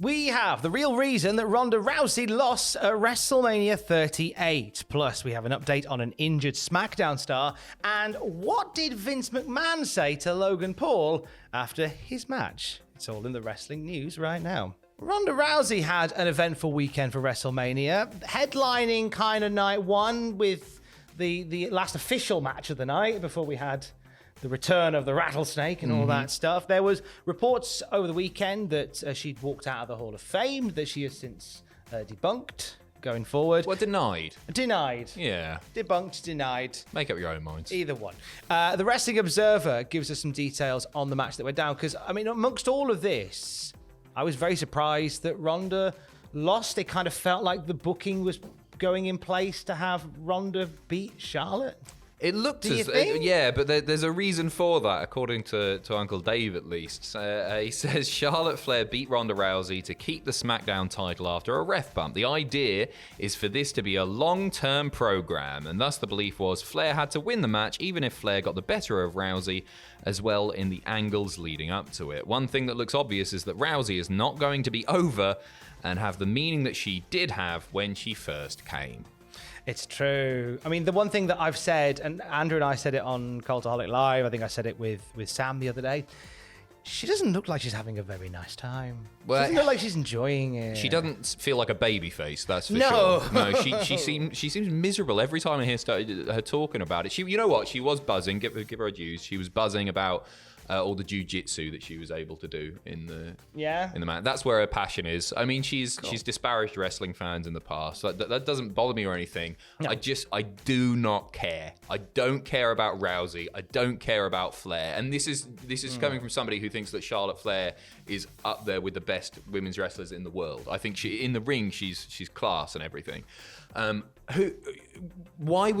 We have the real reason that Ronda Rousey lost at WrestleMania 38. Plus, we have an update on an injured SmackDown star. And what did Vince McMahon say to Logan Paul after his match? It's all in the wrestling news right now. Ronda Rousey had an eventful weekend for WrestleMania, headlining kind of night one with the last official match of the night before we had the return of the rattlesnake and all that stuff. There was reports over the weekend that she'd walked out of the Hall of Fame, that she has since debunked going forward. Well, denied. Denied. Yeah. Debunked, denied. Make up your own minds. Either one. The Wrestling Observer gives us some details on the match that went down, because, I mean, amongst all of this, I was very surprised that Ronda lost. It kind of felt like the booking was going in place to have Ronda beat Charlotte. It looked Do you think? yeah, but there's a reason for that, according to Uncle Dave at least. He says Charlotte Flair beat Ronda Rousey to keep the SmackDown title after a ref bump. The idea is for this to be a long-term program, and thus the belief was Flair had to win the match, even if Flair got the better of Rousey as well in the angles leading up to it. One thing that looks obvious is that Rousey is not going to be over and have the meaning that she did have when she first came. It's true. I mean, the one thing that I've said, and Andrew and I said it on Cultaholic Live, I think I said it with Sam the other day, she doesn't look like she's having a very nice time. Well, she doesn't look like she's enjoying it. She doesn't feel like a baby face, that's for sure. No, she seems miserable every time I hear her talking about it. You know what? She was buzzing. Give her a dues. She was buzzing about all the jiu-jitsu that she was able to do in the match. That's where her passion is. I mean, she's disparaged wrestling fans in the past. That doesn't bother me or anything. No. I do not care. I don't care about Rousey. I don't care about Flair. And this is coming from somebody who thinks that Charlotte Flair is up there with the best women's wrestlers in the world. I think in the ring she's class and everything. Why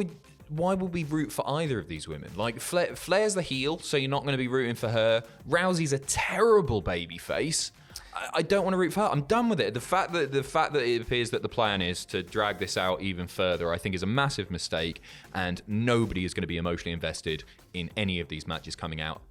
would we root for either of these women? Like, Flair's the heel, so you're not going to be rooting for her. Rousey's a terrible babyface. I don't want to root for her. I'm done with it. The fact that it appears that the plan is to drag this out even further, I think, is a massive mistake, and nobody is going to be emotionally invested in any of these matches coming up,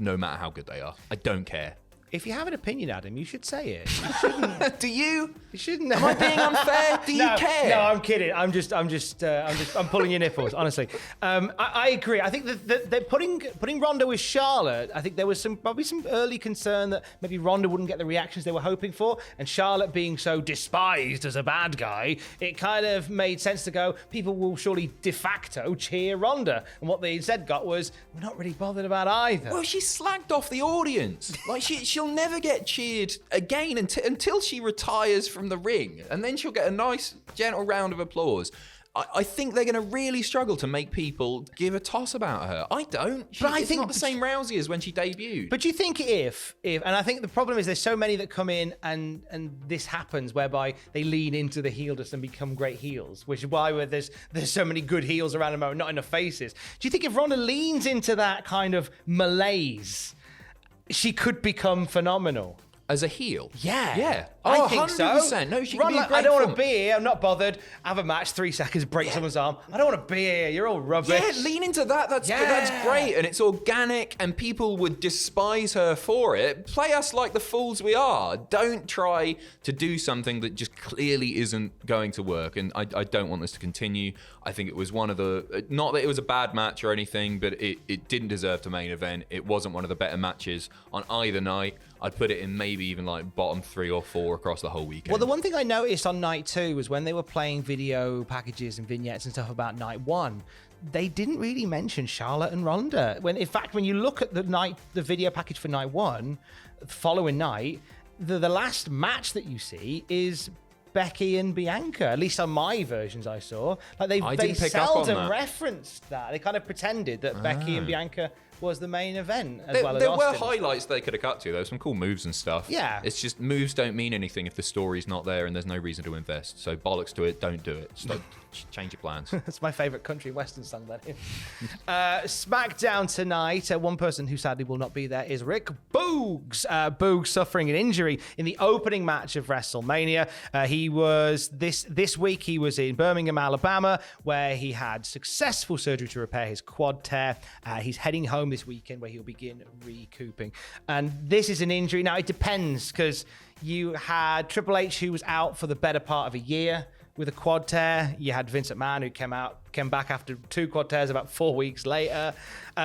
no matter how good they are. I don't care. If you have an opinion, Adam, you should say it. You shouldn't. Do you? You shouldn't. Am I being unfair? Do you care? No, I'm kidding. I'm pulling your nipples, honestly. I agree. I think that they're putting Ronda with Charlotte. I think there was probably some early concern that maybe Ronda wouldn't get the reactions they were hoping for, and Charlotte being so despised as a bad guy, it kind of made sense to go, people will surely de facto cheer Ronda. And what they instead got was, we're not really bothered about either. Well, she slagged off the audience. Like, she'll never get cheered again until she retires from the ring, and then she'll get a nice, gentle round of applause. I think they're going to really struggle to make people give a toss about her. I don't. It's not the same Rousey as when she debuted. But do you think if, and I think the problem is there's so many that come in and this happens whereby they lean into the heelness and become great heels, which is why there's so many good heels around the moment, not enough faces. Do you think if Ronda leans into that kind of malaise, she could become phenomenal? As a heel? Yeah. Oh, I think 100%. So. No, she can be I don't want to be here. I'm not bothered. Have a match, 3 seconds, break someone's arm. I don't want to be here. You're all rubbish. Yeah, lean into that. That's great. And it's organic, and people would despise her for it. Play us like the fools we are. Don't try to do something that just clearly isn't going to work. And I don't want this to continue. I think it was one of the... Not that it was a bad match or anything, but it didn't deserve to main event. It wasn't one of the better matches on either night. I'd put it in maybe even like bottom 3 or 4 across the whole weekend. Well, the one thing I noticed on night 2 was when they were playing video packages and vignettes and stuff about night 1, they didn't really mention Charlotte and Ronda. In fact, when you look at the video package for night 1, the following night, the last match that you see is Becky and Bianca, at least on my versions I saw. Like they seldom referenced that. They kind of pretended that Becky and Bianca was the main event as well as There Austin. were highlights they could have cut to, though. Some cool moves and stuff. Yeah. It's just moves don't mean anything if the story's not there and there's no reason to invest. So bollocks to it, don't do it. Stop, change your plans. That's my favourite country western song, that is. SmackDown tonight. One person who sadly will not be there is Rick Boogs. Boogs suffering an injury in the opening match of WrestleMania. He was this week. He was in Birmingham, Alabama, where he had successful surgery to repair his quad tear. He's heading home home this weekend where he'll begin recouping. And this is an injury. Now, it depends because you had Triple H, who was out for the better part of a year with a quad tear. You had Vince McMahon, who came back after 2 quad tears about 4 weeks later.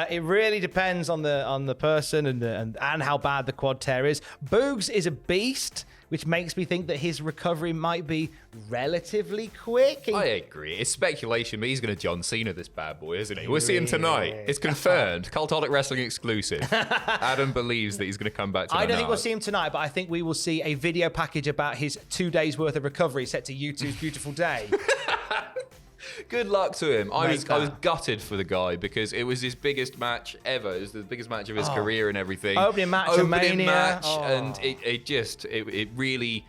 It really depends on the person and how bad the quad tear is. Boogs is a beast, which makes me think that his recovery might be relatively quick. I agree. It's speculation, but he's going to John Cena this bad boy, isn't he? We'll see him tonight. It's confirmed. Cultaholic Wrestling exclusive. Adam believes that he's going to come back tonight. I don't think we'll see him tonight, but I think we will see a video package about his 2 days worth of recovery set to YouTube's Beautiful Day. Good luck to him. I was gutted for the guy because it was his biggest match ever. It was the biggest match of his career and everything. Opening match, and it really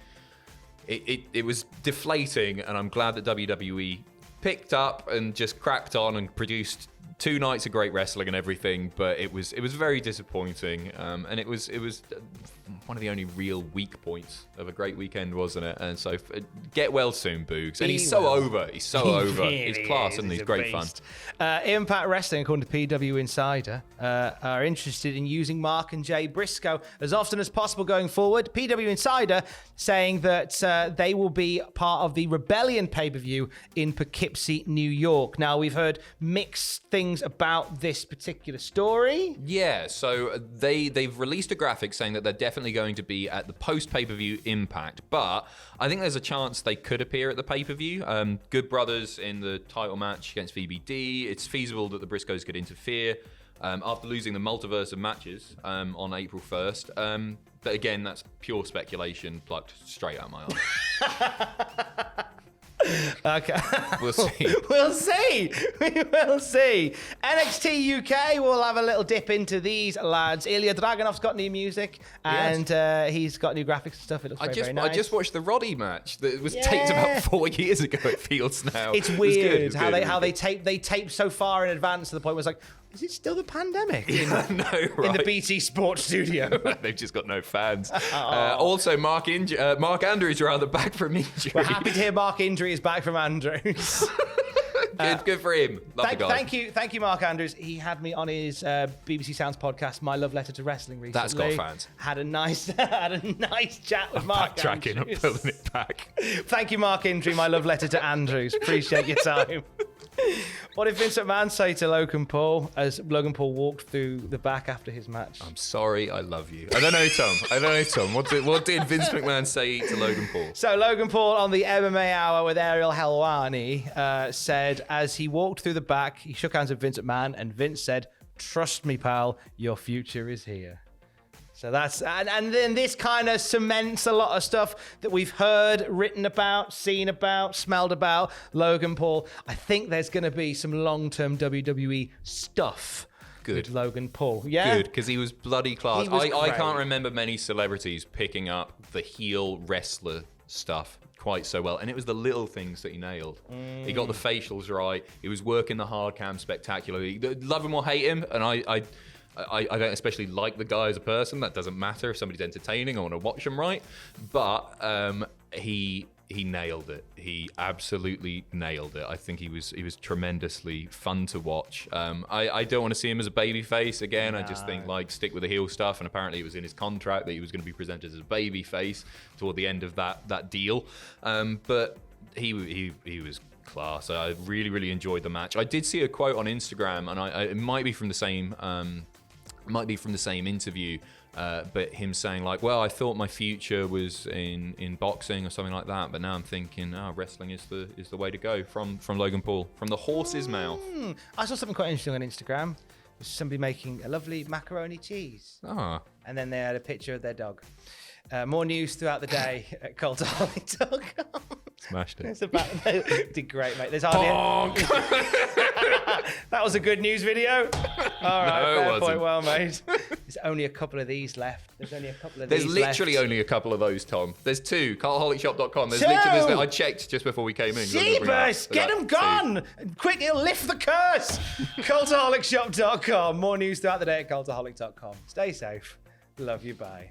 was deflating. And I'm glad that WWE picked up and just cracked on and produced 2 nights of great wrestling and everything. But it was very disappointing, and it was one of the only real weak points of a great weekend, wasn't it? And so get well soon, Boogs. And he's so over. He's so over. Really he's class, and he's great fun. Impact Wrestling, according to PW Insider, are interested in using Mark and Jay Briscoe as often as possible going forward. PW Insider saying that they will be part of the Rebellion pay-per-view in Poughkeepsie, New York. Now, we've heard mixed things about this particular story. Yeah, so they've released a graphic saying that they're definitely going to be at the post-pay-per-view Impact, but I think there's a chance they could appear at the pay-per-view. Good Brothers in the title match against VBD. It's feasible that the Briscoes could interfere after losing the multiverse of matches on April 1st. But again, that's pure speculation plucked straight out my ass. Okay. We'll see. We'll see. We will see. NXT UK, we'll have a little dip into these lads. Ilya Dragunov's got new music, and he's got new graphics and stuff. It looks very nice. I just watched the Roddy match that was taped about 4 years ago, it feels now. It's weird how they tape so far in advance to the point where it's like, is it still the pandemic in the BT Sports studio? They've just got no fans. Also, Mark Andrews are back from injury. We're happy to hear Mark Injury is back from Andrews. Good for him. Love the guy. Thank you, Mark Andrews. He had me on his BBC Sounds podcast, My Love Letter to Wrestling, recently. That's got fans. Had a nice chat with Mark Andrews. I'm pulling it back. Thank you, Mark Injury. My love letter to Andrews. Appreciate your time. What did Vince McMahon say to Logan Paul as Logan Paul walked through the back after his match? I'm sorry, I love you. I don't know, Tom. What did Vince McMahon say to Logan Paul? So Logan Paul on the MMA Hour with Ariel Helwani said as he walked through the back, he shook hands with Vince McMahon, and Vince said, "Trust me, pal, your future is here." So that's, and then this kind of cements a lot of stuff that we've heard, written about, seen about, smelled about Logan Paul. I think there's going to be some long-term WWE stuff with Logan Paul. Yeah? Good, because he was bloody class. I can't remember many celebrities picking up the heel wrestler stuff quite so well, and it was the little things that he nailed. He got the facials right. He was working the hard cam spectacularly. Love him or hate him, and I don't especially like the guy as a person. That doesn't matter. If somebody's entertaining, I want to watch him right. But he nailed it. He absolutely nailed it. I think he was tremendously fun to watch. I don't want to see him as a babyface again. No. I just think stick with the heel stuff. And apparently it was in his contract that he was going to be presented as a babyface toward the end of that deal. But he was class. I really, really enjoyed the match. I did see a quote on Instagram, and it might be from the same. Might be from the same interview, but him saying well, I thought my future was in boxing or something like that, but now I'm thinking, wrestling is the way to go. From Logan Paul, from the horse's mouth. I saw something quite interesting on Instagram. There's somebody making a lovely macaroni cheese, and then they had a picture of their dog. More news throughout the day at Cultaholic.com. Smashed it. It's did great, mate. There's hardly that was a good news video. All right, fair point, well made. There's only a couple of these left. There's literally only a couple of those, Tom. There's 2. Cultaholic.com. I checked just before we came in. Jeepers, get them gone! Quick, it'll lift the curse. Cultaholicshop.com. More news throughout the day at Cultaholic.com. Stay safe. Love you. Bye.